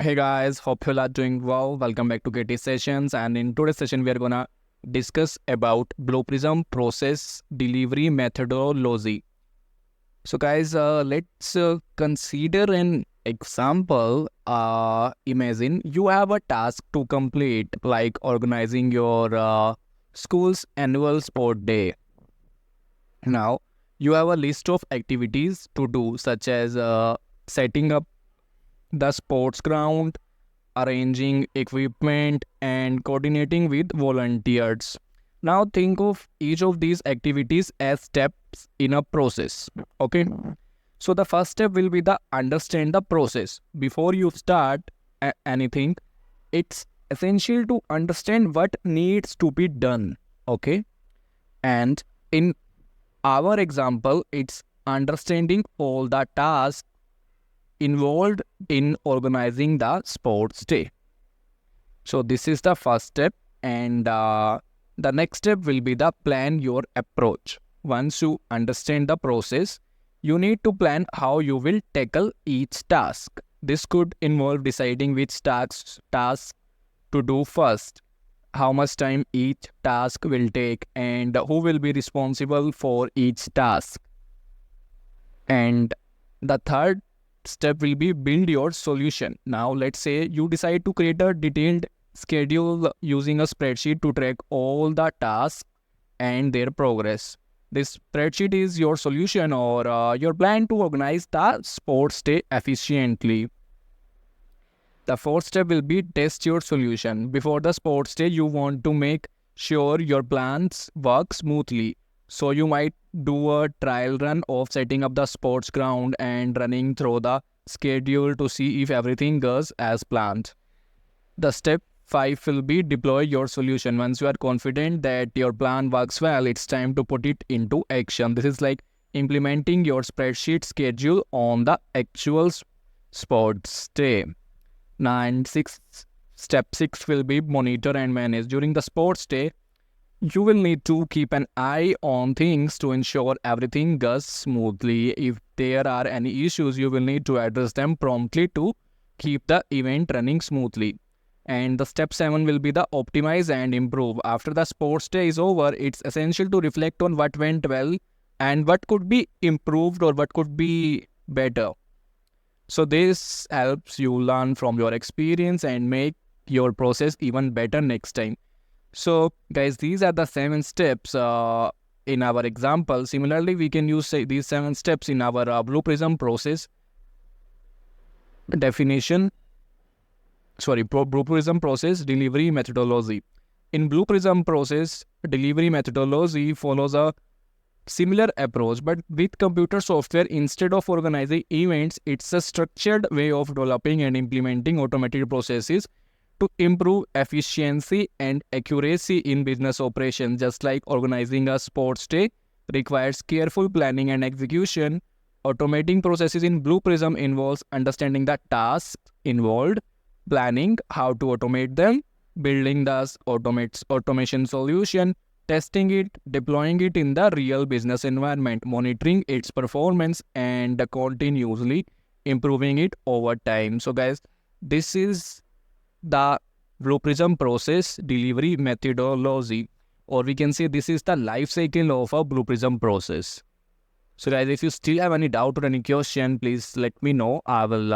Hey guys, hope you are doing well. Welcome back to KT Sessions, and in today's session we are gonna discuss about Blue Prism process delivery methodology. So guys, let's consider an example. Imagine you have a task to complete, like organizing your school's annual sport day. Now you have a list of activities to do, such as setting up the sports ground, arranging equipment, and coordinating with volunteers. Now think of each of these activities as steps in a process. Okay. So the first step will be the understand the process. Before you start anything, it's essential to understand what needs to be done. Okay. And in our example, it's understanding all the tasks involved in organizing the sports day. So this is the first step, and the next step will be the plan your approach. Once you understand the process, you need to plan how you will tackle each task. This could involve deciding which tasks to do first, how much time each task will take, and who will be responsible for each task. And the third step will be build your solution. Now let's say you decide to create a detailed schedule using a spreadsheet to track all the tasks and their progress. This spreadsheet is your solution or your plan to organize the sports day efficiently. The fourth step will be test your solution. Before the sports day, you want to make sure your plans work smoothly. So you might do a trial run of setting up the sports ground and running through the schedule to see if everything goes as planned. The step 5 will be deploy your solution. Once you are confident that your plan works well, it's time to put it into action. This is like implementing your spreadsheet schedule on the actual sports day. Step 6 will be monitor and manage. During the sports day, you will need to keep an eye on things to ensure everything goes smoothly. If there are any issues, you will need to address them promptly to keep the event running smoothly. And the step 7 will be the optimize and improve. After the sports day is over, it's essential to reflect on what went well and what could be improved or what could be better. So this helps you learn from your experience and make your process even better next time. So guys, these are the 7 steps in our example. Similarly, we can use these 7 steps in our Blue Prism process Blue Prism process delivery methodology. In Blue Prism process delivery methodology follows a similar approach, but with computer software. Instead of organizing events, it's a structured way of developing and implementing automated processes to improve efficiency and accuracy in business operations. Just like organizing a sports day requires careful planning and execution, automating processes in Blue Prism involves understanding the tasks involved, planning how to automate them, building the automation solution, testing it, deploying it in the real business environment, monitoring its performance, and continuously improving it over time. So guys, this is the Blue Prism process delivery methodology, or we can say this is the life cycle of a Blue Prism process. So guys, if you still have any doubt or any question, please let me know. I will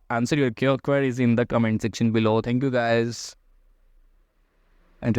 answer your queries in the comment section below. Thank you guys. And